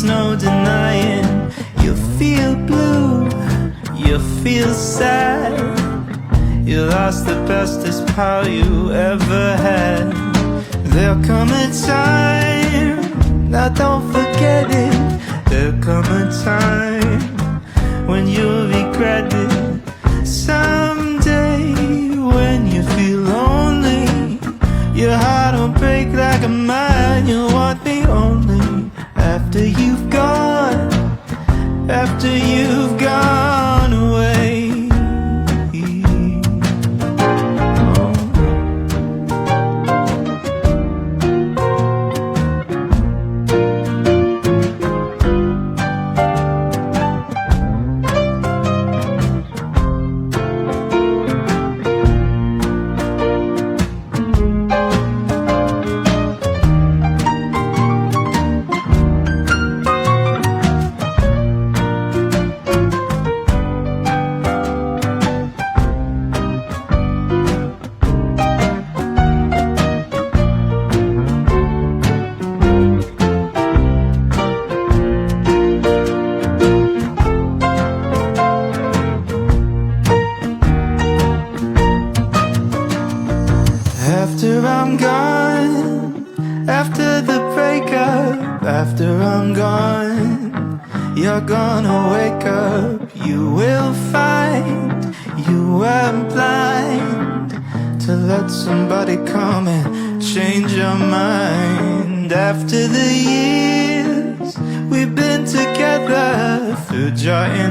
there's no denying. You feel blue, you feel sad. You lost the bestest pal you ever had. There'll come a time, now don't forget it. There'll come a time when you'll regret it. Someday when you feel lonely, your heart will break like a mine. You'll want me only after you've gone, after you've gone away. After I'm gone, after the breakup, after I'm gone, you're gonna wake up. You will find you were blind to let somebody come and change your mind. After the years we've been together through joy and